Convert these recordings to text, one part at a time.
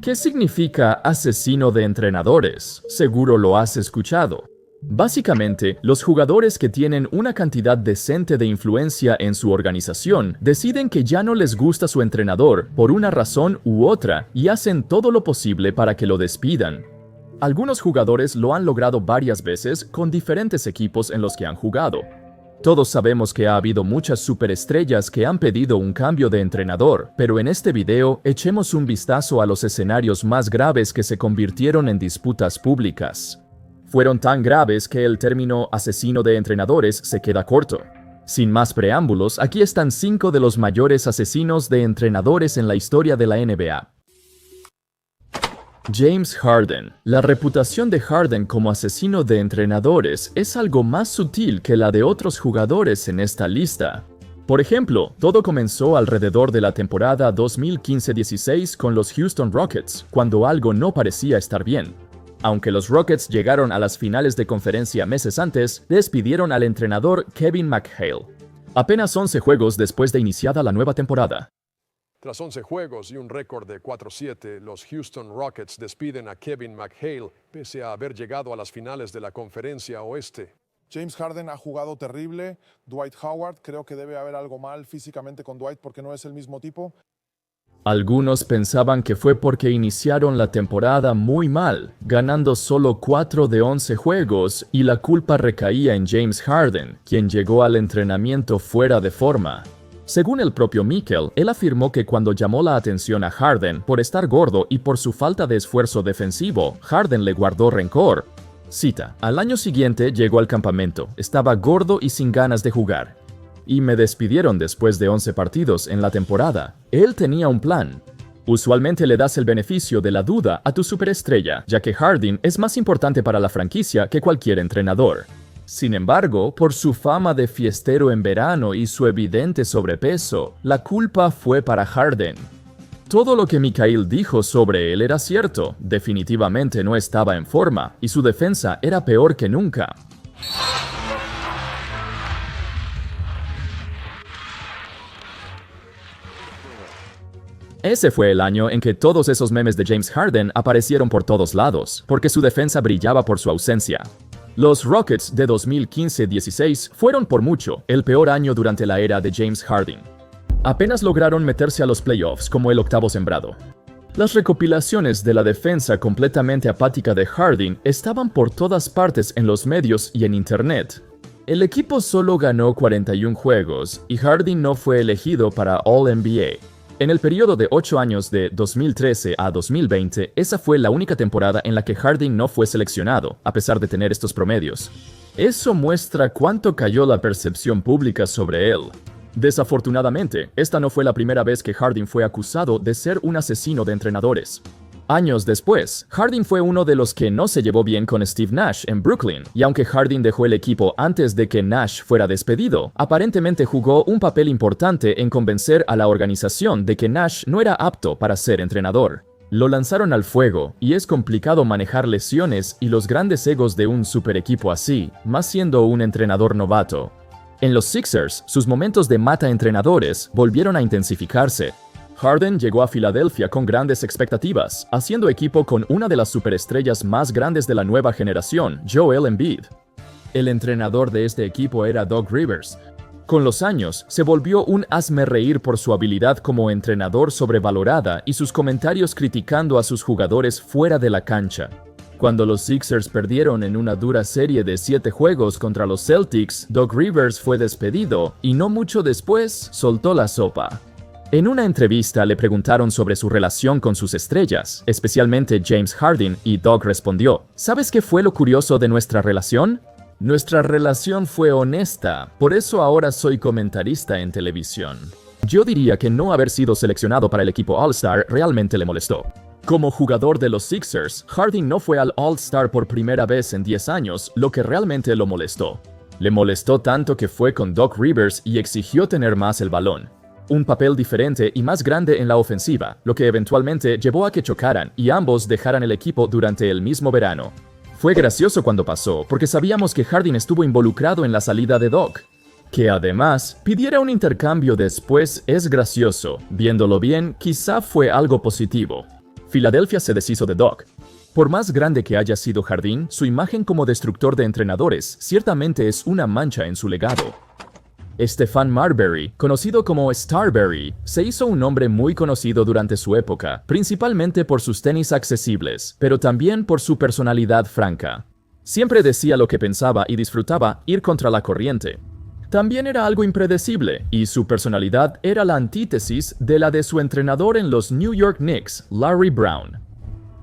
¿Qué significa asesino de entrenadores? Seguro lo has escuchado. Básicamente, los jugadores que tienen una cantidad decente de influencia en su organización deciden que ya no les gusta su entrenador por una razón u otra y hacen todo lo posible para que lo despidan. Algunos jugadores lo han logrado varias veces con diferentes equipos en los que han jugado. Todos sabemos que ha habido muchas superestrellas que han pedido un cambio de entrenador, pero en este video echemos un vistazo a los escenarios más graves que se convirtieron en disputas públicas. Fueron tan graves que el término asesino de entrenadores se queda corto. Sin más preámbulos, aquí están 5 de los mayores asesinos de entrenadores en la historia de la NBA. James Harden. La reputación de Harden como asesino de entrenadores es algo más sutil que la de otros jugadores en esta lista. Por ejemplo, todo comenzó alrededor de la temporada 2015-16 con los Houston Rockets, cuando algo no parecía estar bien. Aunque los Rockets llegaron a las finales de conferencia meses antes, despidieron al entrenador Kevin McHale. Apenas 11 juegos después de iniciada la nueva temporada. Tras 11 juegos y un récord de 4-7, los Houston Rockets despiden a Kevin McHale, pese a haber llegado a las finales de la Conferencia Oeste. James Harden ha jugado terrible. Dwight Howard, creo que debe haber algo mal físicamente con Dwight porque no es el mismo tipo. Algunos pensaban que fue porque iniciaron la temporada muy mal, ganando solo 4 de 11 juegos, y la culpa recaía en James Harden, quien llegó al entrenamiento fuera de forma. Según el propio Mikel, él afirmó que cuando llamó la atención a Harden por estar gordo y por su falta de esfuerzo defensivo, Harden le guardó rencor. Cita: al año siguiente llegó al campamento, estaba gordo y sin ganas de jugar. Y me despidieron después de 11 partidos en la temporada. Él tenía un plan. Usualmente le das el beneficio de la duda a tu superestrella, ya que Harden es más importante para la franquicia que cualquier entrenador. Sin embargo, por su fama de fiestero en verano y su evidente sobrepeso, la culpa fue para Harden. Todo lo que Mikhail dijo sobre él era cierto, definitivamente no estaba en forma, y su defensa era peor que nunca. Ese fue el año en que todos esos memes de James Harden aparecieron por todos lados, porque su defensa brillaba por su ausencia. Los Rockets de 2015-16 fueron por mucho el peor año durante la era de James Harden. Apenas lograron meterse a los playoffs como el 8º sembrado. Las recopilaciones de la defensa completamente apática de Harden estaban por todas partes en los medios y en internet. El equipo solo ganó 41 juegos y Harden no fue elegido para All-NBA. En el periodo de 8 años de 2013 a 2020, esa fue la única temporada en la que Harden no fue seleccionado, a pesar de tener estos promedios. Eso muestra cuánto cayó la percepción pública sobre él. Desafortunadamente, esta no fue la primera vez que Harden fue acusado de ser un asesino de entrenadores. Años después, Harden fue uno de los que no se llevó bien con Steve Nash en Brooklyn, y aunque Harden dejó el equipo antes de que Nash fuera despedido, aparentemente jugó un papel importante en convencer a la organización de que Nash no era apto para ser entrenador. Lo lanzaron al fuego, y es complicado manejar lesiones y los grandes egos de un super equipo así, más siendo un entrenador novato. En los Sixers, sus momentos de mata entrenadores volvieron a intensificarse. Harden llegó a Filadelfia con grandes expectativas, haciendo equipo con una de las superestrellas más grandes de la nueva generación, Joel Embiid. El entrenador de este equipo era Doc Rivers. Con los años, se volvió un hazmerreír por su habilidad como entrenador sobrevalorada y sus comentarios criticando a sus jugadores fuera de la cancha. Cuando los Sixers perdieron en una dura serie de 7 juegos contra los Celtics, Doc Rivers fue despedido y no mucho después soltó la sopa. En una entrevista le preguntaron sobre su relación con sus estrellas, especialmente James Harden, y Doc respondió: ¿sabes qué fue lo curioso de nuestra relación? Nuestra relación fue honesta, por eso ahora soy comentarista en televisión. Yo diría que no haber sido seleccionado para el equipo All-Star realmente le molestó. Como jugador de los Sixers, Harden no fue al All-Star por primera vez en 10 años, lo que realmente lo molestó. Le molestó tanto que fue con Doc Rivers y exigió tener más el balón. Un papel diferente y más grande en la ofensiva, lo que eventualmente llevó a que chocaran y ambos dejaran el equipo durante el mismo verano. Fue gracioso cuando pasó, porque sabíamos que Harden estuvo involucrado en la salida de Doc. Que además pidiera un intercambio después es gracioso. Viéndolo bien, quizá fue algo positivo. Filadelfia se deshizo de Doc. Por más grande que haya sido Jardín, su imagen como destructor de entrenadores ciertamente es una mancha en su legado. Stephon Marbury, conocido como Starbury, se hizo un hombre muy conocido durante su época, principalmente por sus tenis accesibles, pero también por su personalidad franca. Siempre decía lo que pensaba y disfrutaba ir contra la corriente. También era algo impredecible, y su personalidad era la antítesis de la de su entrenador en los New York Knicks, Larry Brown.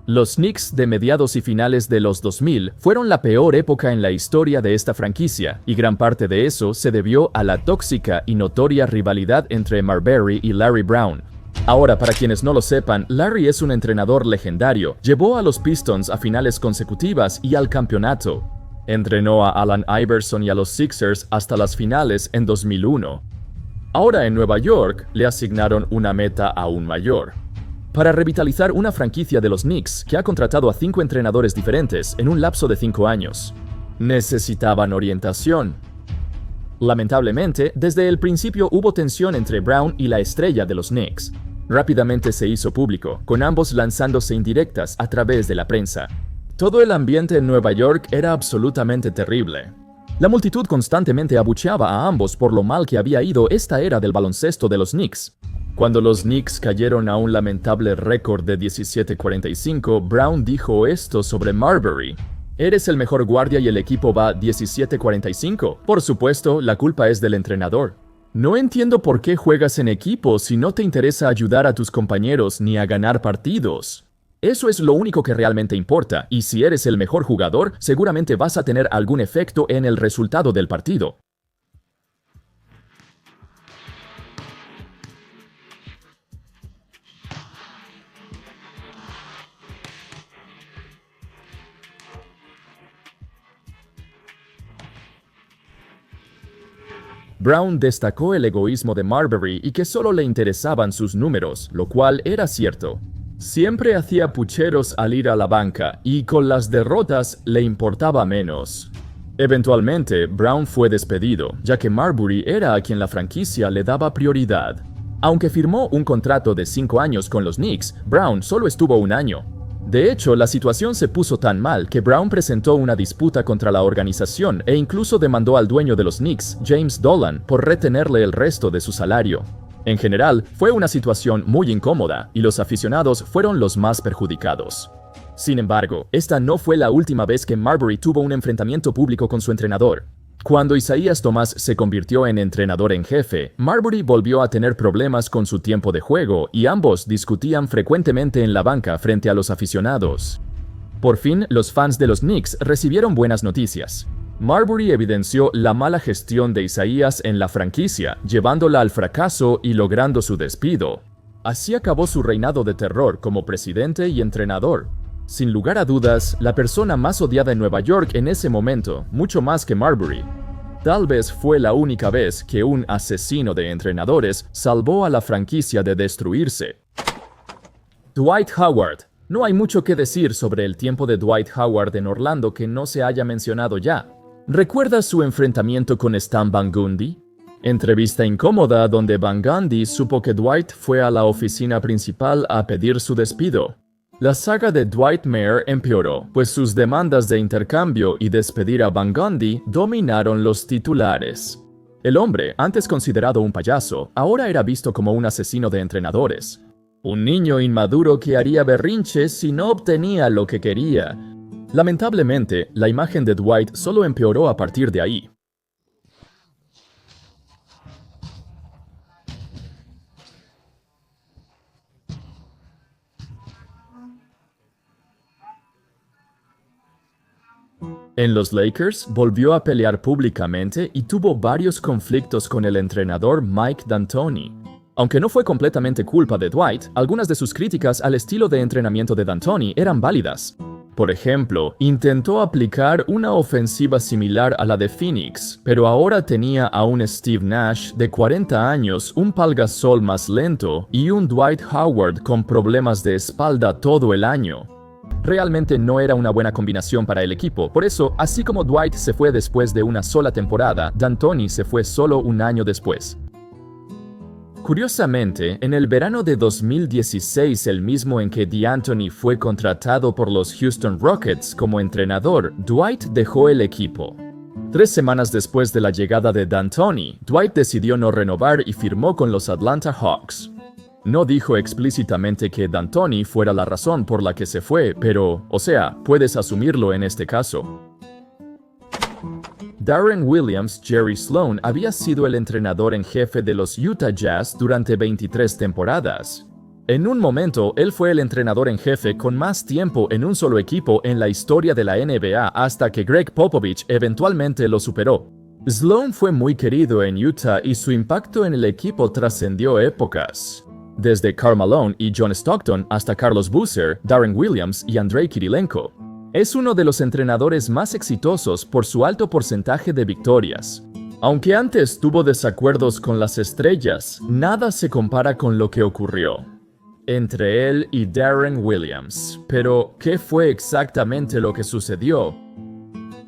Los Knicks de mediados y finales de los 2000 fueron la peor época en la historia de esta franquicia, y gran parte de eso se debió a la tóxica y notoria rivalidad entre Marbury y Larry Brown. Ahora, para quienes no lo sepan, Larry es un entrenador legendario. Llevó a los Pistons a finales consecutivas y al campeonato. Entrenó a Allen Iverson y a los Sixers hasta las finales en 2001. Ahora en Nueva York le asignaron una meta aún mayor: para revitalizar una franquicia de los Knicks que ha contratado a 5 entrenadores diferentes en un lapso de 5 años. Necesitaban orientación. Lamentablemente, desde el principio hubo tensión entre Brown y la estrella de los Knicks. Rápidamente se hizo público, con ambos lanzándose indirectas a través de la prensa. Todo el ambiente en Nueva York era absolutamente terrible. La multitud constantemente abucheaba a ambos por lo mal que había ido esta era del baloncesto de los Knicks. Cuando los Knicks cayeron a un lamentable récord de 17-45, Brown dijo esto sobre Marbury: «Eres el mejor guardia y el equipo va 17-45. Por supuesto, la culpa es del entrenador. No entiendo por qué juegas en equipo si no te interesa ayudar a tus compañeros ni a ganar partidos. Eso es lo único que realmente importa, y si eres el mejor jugador, seguramente vas a tener algún efecto en el resultado del partido». Brown destacó el egoísmo de Marbury y que solo le interesaban sus números, lo cual era cierto. Siempre hacía pucheros al ir a la banca y con las derrotas le importaba menos. Eventualmente, Brown fue despedido, ya que Marbury era a quien la franquicia le daba prioridad. Aunque firmó un contrato de 5 años con los Knicks, Brown solo estuvo 1 año. De hecho, la situación se puso tan mal que Brown presentó una disputa contra la organización e incluso demandó al dueño de los Knicks, James Dolan, por retenerle el resto de su salario. En general, fue una situación muy incómoda y los aficionados fueron los más perjudicados. Sin embargo, esta no fue la última vez que Marbury tuvo un enfrentamiento público con su entrenador. Cuando Isaiah Thomas se convirtió en entrenador en jefe, Marbury volvió a tener problemas con su tiempo de juego y ambos discutían frecuentemente en la banca frente a los aficionados. Por fin, los fans de los Knicks recibieron buenas noticias. Marbury evidenció la mala gestión de Isaiah en la franquicia, llevándola al fracaso y logrando su despido. Así acabó su reinado de terror como presidente y entrenador. Sin lugar a dudas, la persona más odiada en Nueva York en ese momento, mucho más que Marbury. Tal vez fue la única vez que un asesino de entrenadores salvó a la franquicia de destruirse. Dwight Howard. No hay mucho que decir sobre el tiempo de Dwight Howard en Orlando que no se haya mencionado ya. ¿Recuerdas su enfrentamiento con Stan Van Gundy? Entrevista incómoda donde Van Gundy supo que Dwight fue a la oficina principal a pedir su despido. La saga de Dwight Mayer empeoró, pues sus demandas de intercambio y despedir a Van Gundy dominaron los titulares. El hombre, antes considerado un payaso, ahora era visto como un asesino de entrenadores. Un niño inmaduro que haría berrinches si no obtenía lo que quería. Lamentablemente, la imagen de Dwight solo empeoró a partir de ahí. En los Lakers, volvió a pelear públicamente y tuvo varios conflictos con el entrenador Mike D'Antoni. Aunque no fue completamente culpa de Dwight, algunas de sus críticas al estilo de entrenamiento de D'Antoni eran válidas. Por ejemplo, intentó aplicar una ofensiva similar a la de Phoenix, pero ahora tenía a un Steve Nash de 40 años, un Pau Gasol más lento y un Dwight Howard con problemas de espalda todo el año. Realmente no era una buena combinación para el equipo, por eso, así como Dwight se fue después de una sola temporada, D'Antoni se fue solo 1 año después. Curiosamente, en el verano de 2016, el mismo en que D'Antoni fue contratado por los Houston Rockets como entrenador, Dwight dejó el equipo. 3 semanas después de la llegada de D'Antoni, Dwight decidió no renovar y firmó con los Atlanta Hawks. No dijo explícitamente que D'Antoni fuera la razón por la que se fue, pero, puedes asumirlo en este caso. Darren Williams, Jerry Sloan, había sido el entrenador en jefe de los Utah Jazz durante 23 temporadas. En un momento, él fue el entrenador en jefe con más tiempo en un solo equipo en la historia de la NBA hasta que Greg Popovich eventualmente lo superó. Sloan fue muy querido en Utah y su impacto en el equipo trascendió épocas. Desde Karl Malone y John Stockton hasta Carlos Boozer, Darren Williams y Andrei Kirilenko. Es uno de los entrenadores más exitosos por su alto porcentaje de victorias. Aunque antes tuvo desacuerdos con las estrellas, nada se compara con lo que ocurrió entre él y Darren Williams. Pero, ¿qué fue exactamente lo que sucedió?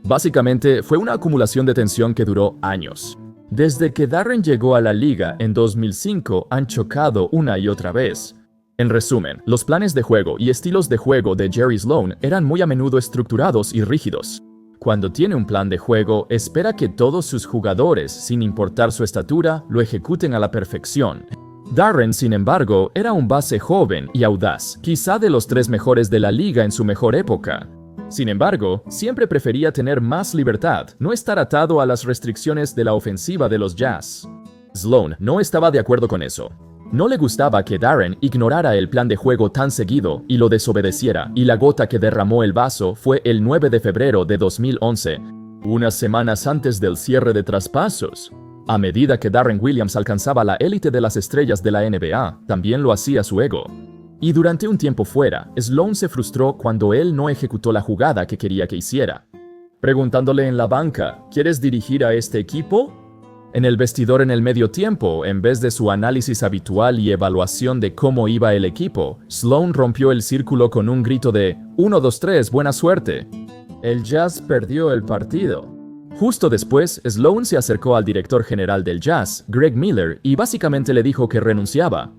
Básicamente, fue una acumulación de tensión que duró años. Desde que Darren llegó a la liga en 2005, han chocado una y otra vez. En resumen, los planes de juego y estilos de juego de Jerry Sloan eran muy a menudo estructurados y rígidos. Cuando tiene un plan de juego, espera que todos sus jugadores, sin importar su estatura, lo ejecuten a la perfección. Darren, sin embargo, era un base joven y audaz, quizá de los 3 mejores de la liga en su mejor época. Sin embargo, siempre prefería tener más libertad, no estar atado a las restricciones de la ofensiva de los Jazz. Sloan no estaba de acuerdo con eso. No le gustaba que Darren ignorara el plan de juego tan seguido y lo desobedeciera, y la gota que derramó el vaso fue el 9 de febrero de 2011, unas semanas antes del cierre de traspasos. A medida que Darren Williams alcanzaba la élite de las estrellas de la NBA, también lo hacía su ego. Y durante un tiempo fuera, Sloan se frustró cuando él no ejecutó la jugada que quería que hiciera. Preguntándole en la banca, ¿quieres dirigir a este equipo? En el vestidor en el medio tiempo, en vez de su análisis habitual y evaluación de cómo iba el equipo, Sloan rompió el círculo con un grito de 1, 2, 3, buena suerte. El Jazz perdió el partido. Justo después, Sloan se acercó al director general del Jazz, Greg Miller, y básicamente le dijo que renunciaba.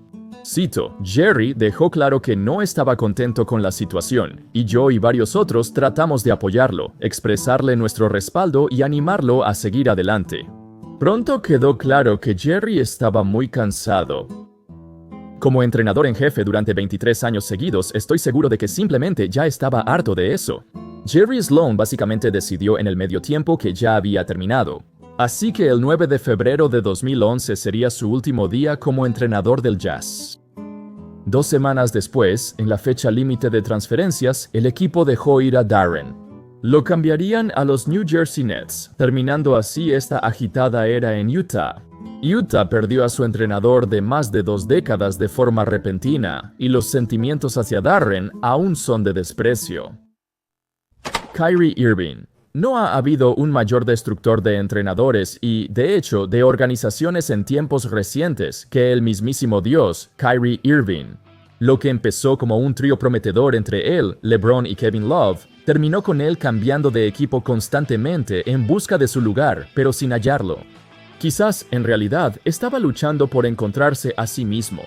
Cito, Jerry dejó claro que no estaba contento con la situación, y yo y varios otros tratamos de apoyarlo, expresarle nuestro respaldo y animarlo a seguir adelante. Pronto quedó claro que Jerry estaba muy cansado. Como entrenador en jefe durante 23 años seguidos, estoy seguro de que simplemente ya estaba harto de eso. Jerry Sloan básicamente decidió en el medio tiempo que ya había terminado. Así que el 9 de febrero de 2011 sería su último día como entrenador del Jazz. 2 semanas después, en la fecha límite de transferencias, el equipo dejó ir a Darren. Lo cambiarían a los New Jersey Nets, terminando así esta agitada era en Utah. Utah perdió a su entrenador de más de 2 décadas de forma repentina, y los sentimientos hacia Darren aún son de desprecio. Kyrie Irving. No ha habido un mayor destructor de entrenadores y, de hecho, de organizaciones en tiempos recientes que el mismísimo dios, Kyrie Irving. Lo que empezó como un trío prometedor entre él, LeBron y Kevin Love, terminó con él cambiando de equipo constantemente en busca de su lugar, pero sin hallarlo. Quizás, en realidad, estaba luchando por encontrarse a sí mismo.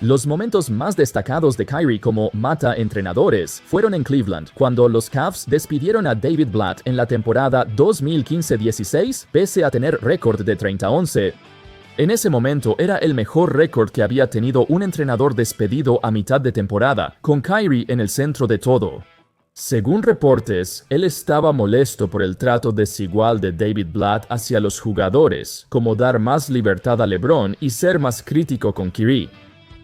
Los momentos más destacados de Kyrie como mata entrenadores fueron en Cleveland, cuando los Cavs despidieron a David Blatt en la temporada 2015-16, pese a tener récord de 30-11. En ese momento era el mejor récord que había tenido un entrenador despedido a mitad de temporada, con Kyrie en el centro de todo. Según reportes, él estaba molesto por el trato desigual de David Blatt hacia los jugadores, como dar más libertad a LeBron y ser más crítico con Kyrie.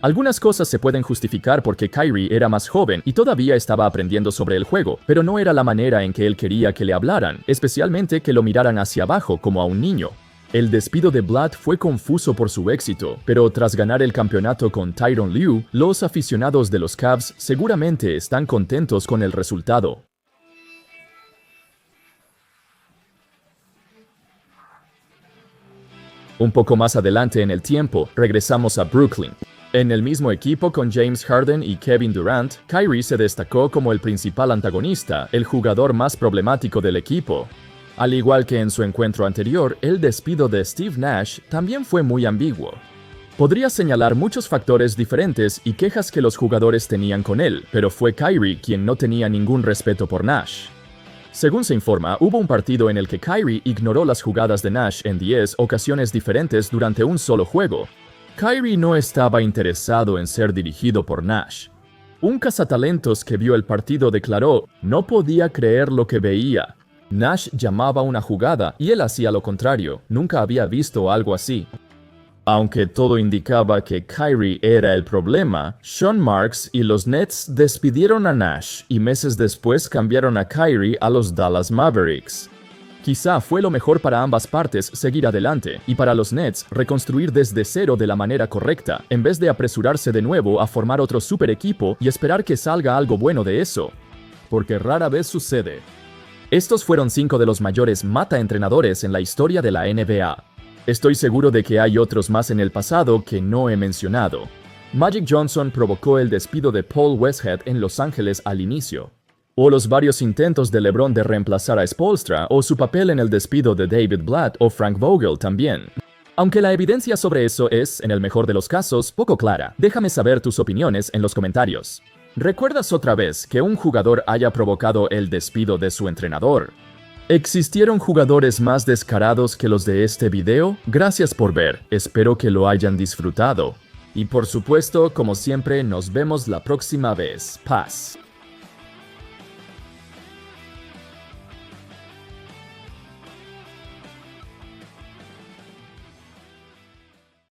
Algunas cosas se pueden justificar porque Kyrie era más joven y todavía estaba aprendiendo sobre el juego, pero no era la manera en que él quería que le hablaran, especialmente que lo miraran hacia abajo como a un niño. El despido de Blatt fue confuso por su éxito, pero tras ganar el campeonato con Tyronn Lue, los aficionados de los Cavs seguramente están contentos con el resultado. Un poco más adelante en el tiempo, regresamos a Brooklyn. En el mismo equipo con James Harden y Kevin Durant, Kyrie se destacó como el principal antagonista, el jugador más problemático del equipo. Al igual que en su encuentro anterior, el despido de Steve Nash también fue muy ambiguo. Podría señalar muchos factores diferentes y quejas que los jugadores tenían con él, pero fue Kyrie quien no tenía ningún respeto por Nash. Según se informa, hubo un partido en el que Kyrie ignoró las jugadas de Nash en 10 ocasiones diferentes durante un solo juego. Kyrie no estaba interesado en ser dirigido por Nash. Un cazatalentos que vio el partido declaró, no podía creer lo que veía. Nash llamaba una jugada y él hacía lo contrario, nunca había visto algo así. Aunque todo indicaba que Kyrie era el problema, Sean Marks y los Nets despidieron a Nash y meses después cambiaron a Kyrie a los Dallas Mavericks. Quizá fue lo mejor para ambas partes seguir adelante y para los Nets reconstruir desde cero de la manera correcta, en vez de apresurarse de nuevo a formar otro super equipo y esperar que salga algo bueno de eso. Porque rara vez sucede. Estos fueron 5 de los mayores mata-entrenadores en la historia de la NBA. Estoy seguro de que hay otros más en el pasado que no he mencionado. Magic Johnson provocó el despido de Paul Westhead en Los Ángeles al inicio. O los varios intentos de LeBron de reemplazar a Spoelstra, o su papel en el despido de David Blatt o Frank Vogel también. Aunque la evidencia sobre eso es, en el mejor de los casos, poco clara, déjame saber tus opiniones en los comentarios. ¿Recuerdas otra vez que un jugador haya provocado el despido de su entrenador? ¿Existieron jugadores más descarados que los de este video? Gracias por ver, espero que lo hayan disfrutado. Y por supuesto, como siempre, nos vemos la próxima vez. Paz.